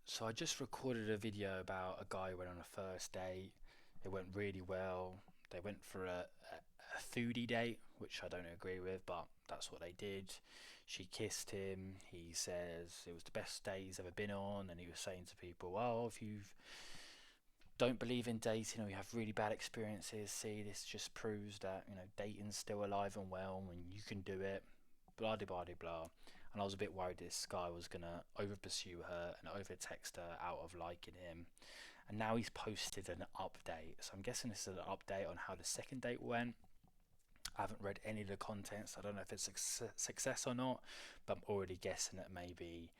So I just recorded a video about a guy who went on a first date. It went really well. They went for a foodie date, which I don't agree with, but that's what they did. She kissed him. He says it was the best date he's ever been on, and he was saying to people, "Well, if you don't believe in dating or you have really bad experiences, see, this just proves that dating's still alive and well, and you can do it." Blah de blah de blah. And I was a bit worried this guy was gonna over pursue her and over text her out of liking him. And now he's posted an update. So I'm guessing this is an update on how the second date went. I haven't read any of the contents. I don't know if it's a success or not, but I'm already guessing that maybe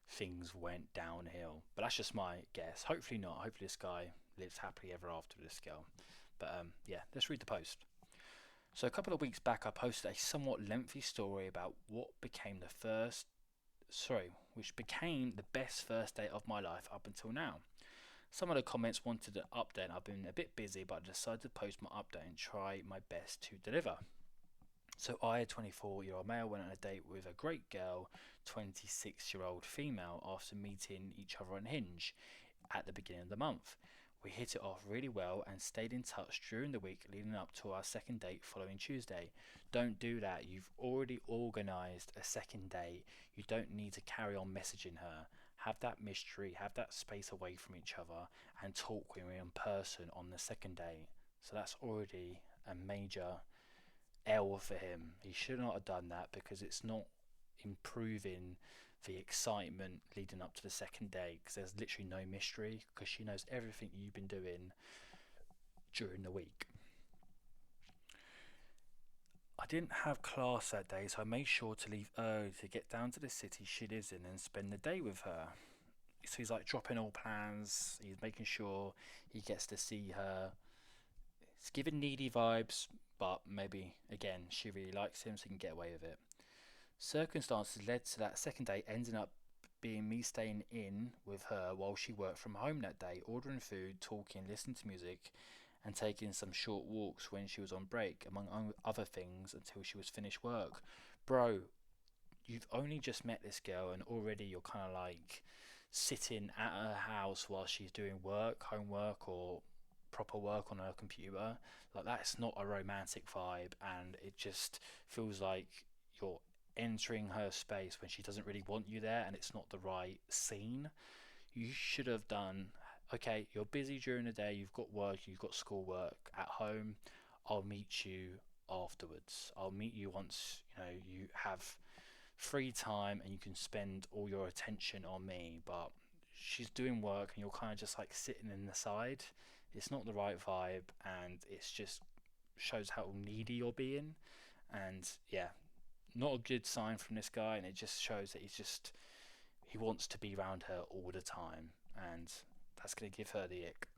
things went downhill. But that's just my guess. Hopefully not. Hopefully this guy lives happily ever after with this girl. But yeah, let's read the post. So a couple of weeks back, I posted a somewhat lengthy story about which became the best first date of my life up until now. Some of the comments wanted an update. I've been a bit busy, but I decided to post my update and try my best to deliver. So I, a 24-year-old male, went on a date with a great girl, 26-year-old female, after meeting each other on Hinge at the beginning of the month. We hit it off really well and stayed in touch during the week leading up to our second date following Tuesday. Don't do that. You've already organised a second date. You don't need to carry on messaging her. Have that mystery, have that space away from each other, and talk when we're in person on the second date. So that's already a major L for him. He should not have done that because it's not improving the excitement leading up to the second day, because there's literally no mystery because she knows everything you've been doing during the week. I didn't have class that day, so I made sure to leave early to get down to the city she lives in and spend the day with her. So he's like dropping all plans, he's making sure he gets to see her. It's giving needy vibes, but maybe again she really likes him so he can get away with it. Circumstances led to that second date ending up being me staying in with her while she worked from home that day, ordering food, talking, listening to music, and taking some short walks when she was on break, among other things, until she was finished work. Bro, you've only just met this girl, and already you're kind of like sitting at her house while she's doing work, homework, or proper work on her computer. Like, that's not a romantic vibe, and it just feels like you're entering her space when she doesn't really want you there, and it's not the right scene. You should have done, okay, you're busy during the day, you've got work, you've got schoolwork at home. I'll meet you afterwards. I'll meet you once you have free time and you can spend all your attention on me. But she's doing work and you're kind of just like sitting in the side. It's not the right vibe, and it's just shows how needy you're being. And yeah, not a good sign from this guy, and it just shows that he wants to be around her all the time, and that's going to give her the ick.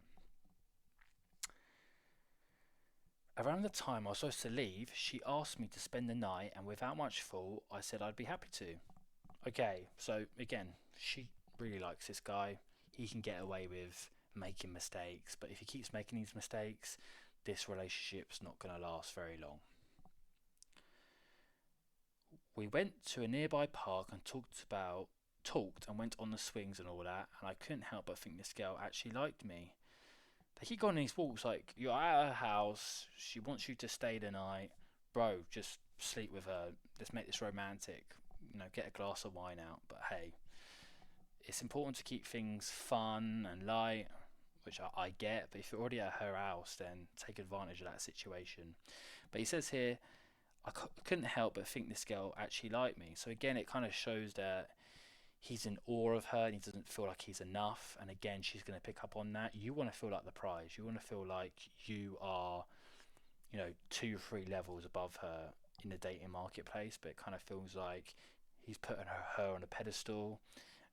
Around the time I was supposed to leave, she asked me to spend the night, and without much thought, I said I'd be happy to. Okay, so again, she really likes this guy. He can get away with making mistakes, but if he keeps making these mistakes, this relationship's not going to last very long. We went to a nearby park and talked and went on the swings and all that, and I couldn't help but think this girl actually liked me. They keep going on these walks like you're at her house, she wants you to stay the night. Bro, just sleep with her. Let's make this romantic. Get a glass of wine out. But hey, it's important to keep things fun and light, which I get, but if you're already at her house, then take advantage of that situation. But he says here, I couldn't help but think this girl actually liked me. So again, it kind of shows that he's in awe of her and he doesn't feel like he's enough. And again, she's going to pick up on that. You want to feel like the prize. You want to feel like you are, 2 or 3 levels above her in the dating marketplace. But it kind of feels like he's putting her on a pedestal,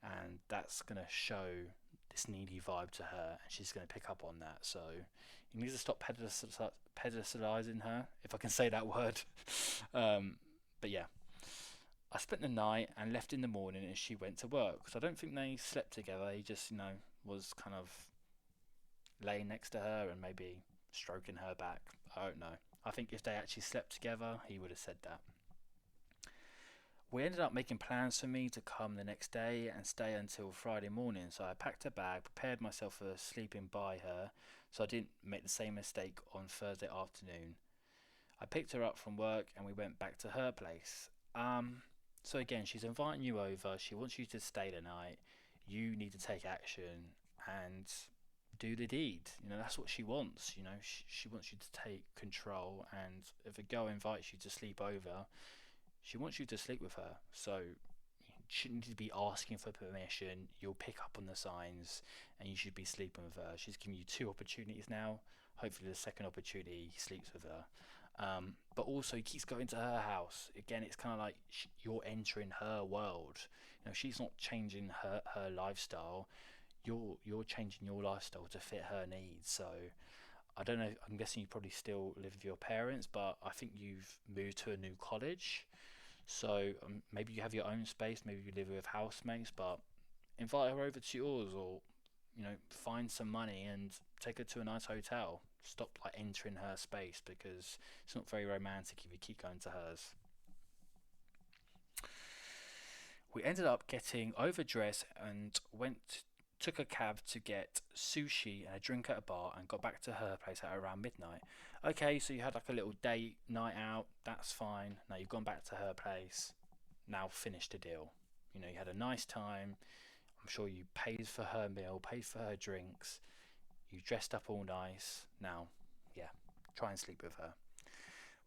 and that's going to show this needy vibe to her, and she's going to pick up on that. So he needs to stop pedestalizing her, if I can say that word. um, but yeah, I spent the night and left in the morning, and she went to work. So I don't think they slept together. He just, was kind of laying next to her and maybe stroking her back. I don't know. I think if they actually slept together, he would have said that. We ended up making plans for me to come the next day and stay until Friday morning. So I packed a bag, prepared myself for sleeping by her, so I didn't make the same mistake on Thursday afternoon. I picked her up from work and we went back to her place. Um, so again, she's inviting you over. She wants you to stay the night. You need to take action and do the deed. That's what she wants. She wants you to take control. And if a girl invites you to sleep over, she wants you to sleep with her. So you shouldn't need to be asking for permission. You'll pick up on the signs and you should be sleeping with her. She's giving you two opportunities now. Hopefully, the second opportunity, he sleeps with her. But also, he keeps going to her house. Again, it's kind of like you're entering her world. She's not changing her lifestyle. You're changing your lifestyle to fit her needs. So I don't know. I'm guessing you probably still live with your parents, but I think you've moved to a new college. So maybe you have your own space. Maybe you live with housemates, but invite her over to yours, or find some money and take her to a nice hotel. Stop like entering her space because it's not very romantic if you keep going to hers. We ended up getting overdressed and took a cab to get sushi and a drink at a bar and got back to her place at around midnight. Okay, so you had like a little date night out. That's fine. Now you've gone back to her place. Now finish the deal. You had a nice time. I'm sure you paid for her meal, paid for her drinks. You dressed up all nice. Now, yeah, try and sleep with her.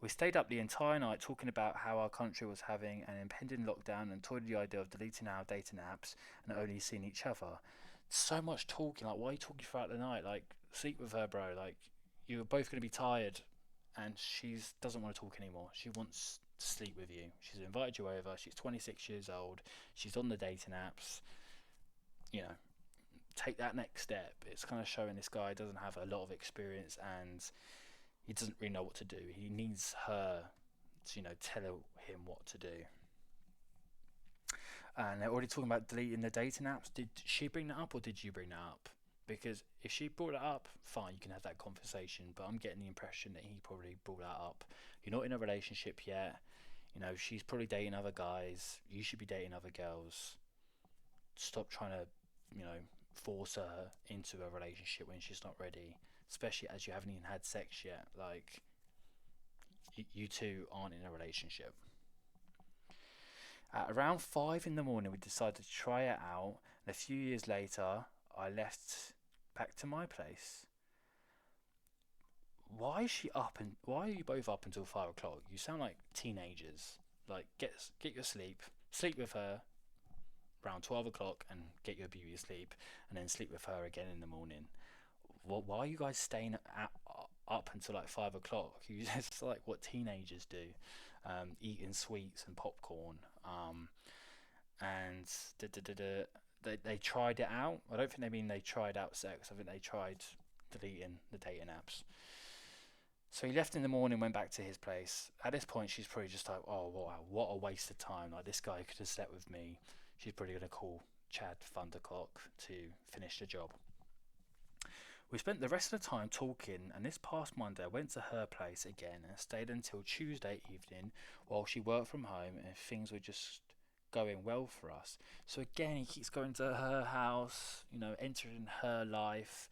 We stayed up the entire night talking about how our country was having an impending lockdown and toyed the idea of deleting our dating apps and only seeing each other. So much talking. Like, why are you talking throughout the night? Like, sleep with her, bro. Like, you're both going to be tired, and she doesn't want to talk anymore. She wants to sleep with you. She's invited you over. She's 26 years old. She's on the dating apps. You know, take that next step. It's kind of showing this guy doesn't have a lot of experience and he doesn't really know what to do. He needs her to, tell him what to do. And they're already talking about deleting the dating apps. Did she bring that up or did you bring that up? Because if she brought it up, fine, you can have that conversation. But I'm getting the impression that he probably brought that up. You're not in a relationship yet. She's probably dating other guys. You should be dating other girls. Stop trying to, force her into a relationship when she's not ready, especially as you haven't even had sex yet. Like, you two aren't in a relationship. At around 5 in the morning, we decided to try it out, and a few years later, I left back to my place. Why is she up and why are you both up until 5 o'clock? You sound like teenagers. Like, get your sleep, sleep with her around 12 o'clock, and get your beauty sleep, and then sleep with her again in the morning. Why are you guys staying up until like 5 o'clock? You just like what teenagers do, eating sweets and popcorn. And they tried it out. I don't think they mean they tried out sex. I think they tried deleting the dating apps. So he left in the morning, went back to his place. At this point, she's probably just like, oh wow, what a waste of time. Like, this guy could have slept with me. She's probably gonna call Chad Thundercock to finish the job. We spent the rest of the time talking, and this past Monday I went to her place again and stayed until Tuesday evening while she worked from home and things were just going well for us. So again, he keeps going to her house, entering her life,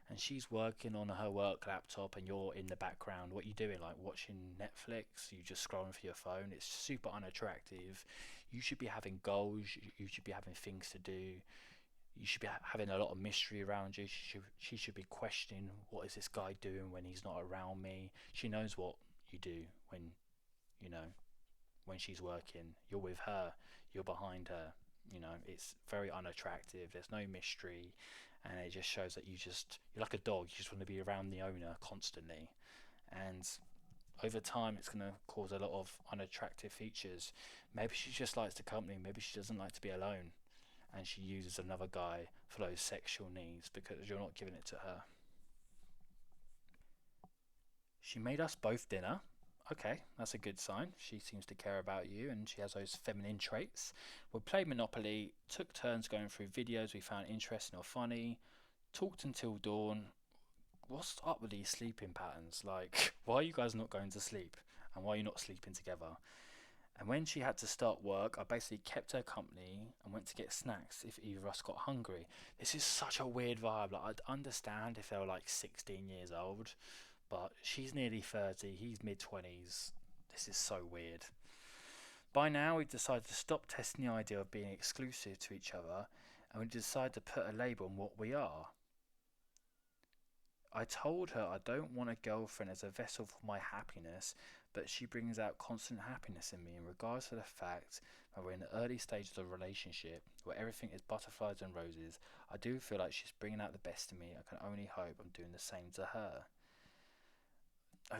and she's working on her work laptop and you're in the background. What are you doing? Like watching Netflix? You just scrolling through your phone? It's super unattractive. You should be having goals. You should be having things to do. You should be having a lot of mystery around you. She should be questioning, what is this guy doing when he's not around me? She knows what you do when, you know, when she's working. You're with her, you're behind her. It's very unattractive. There's no mystery, and it just shows that you're like a dog. You just want to be around the owner constantly, and over time it's going to cause a lot of unattractive features. Maybe she just likes the company. Maybe she doesn't like to be alone, and she uses another guy for those sexual needs because you're not giving it to her. She made us both dinner. Okay, that's a good sign. She seems to care about you and she has those feminine traits. We played Monopoly, took turns going through videos we found interesting or funny, talked until dawn. What's up with these sleeping patterns? Like, why are you guys not going to sleep? And why are you not sleeping together? And when she had to start work, I basically kept her company and went to get snacks if either of us got hungry. This is such a weird vibe. Like, I'd understand if they were like 16 years old, but she's nearly 30, he's mid 20s. This is so weird. By now, we've decided to stop testing the idea of being exclusive to each other, and we decided to put a label on what we are. I told her I don't want a girlfriend as a vessel for my happiness, but she brings out constant happiness in me in regards to the fact that we're in the early stages of a relationship where everything is butterflies and roses. I do feel like she's bringing out the best in me. I can only hope I'm doing the same to her.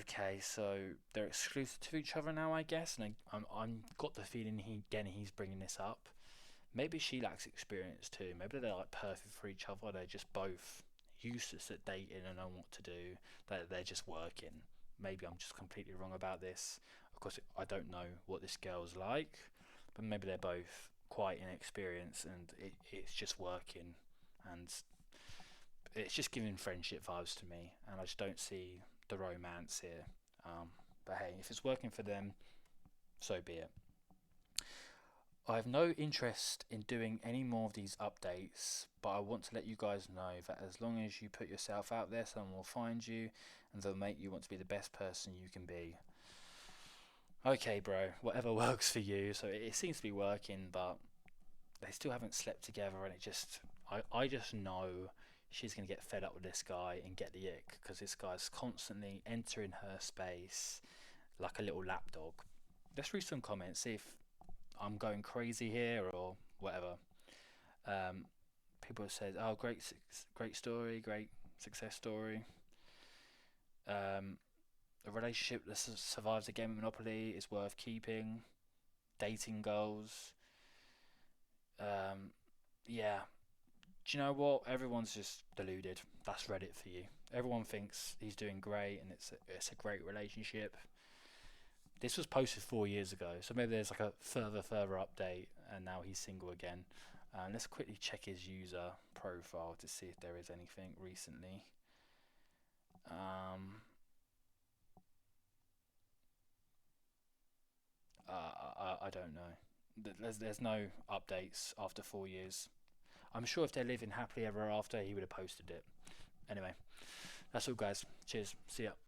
Okay, so they're exclusive to each other now, I guess, and I'm got the feeling he's bringing this up. Maybe she lacks experience too. Maybe they're like perfect for each other. They're just both useless at dating and know what to do. They're just working. Maybe I'm just completely wrong about this. Of course, I don't know what this girl's like, but maybe they're both quite inexperienced and it's just working. And it's just giving friendship vibes to me. And I just don't see the romance here. But hey, if it's working for them, so be it. I have no interest in doing any more of these updates, but I want to let you guys know that as long as you put yourself out there, someone will find you and they'll make you want to be the best person you can be. Okay, bro, whatever works for you. So it seems to be working, but they still haven't slept together, and I just know she's going to get fed up with this guy and get the ick because this guy's constantly entering her space like a little lapdog. Let's read some comments, see if I'm going crazy here or whatever. Um, People have said, "Oh, great story, great success story." Um, a relationship that survives a game of Monopoly is worth keeping. Dating goals. Um, yeah. Do you know what? Everyone's just deluded. That's Reddit for you. Everyone thinks he's doing great and it's a great relationship. This was posted 4 years ago, so maybe there's like a further update, and now he's single again. Let's quickly check his user profile to see if there is anything recently. Um, I don't know. There's no updates after 4 years. I'm sure if they're living happily ever after, he would have posted it. Anyway, that's all, guys. Cheers. See ya.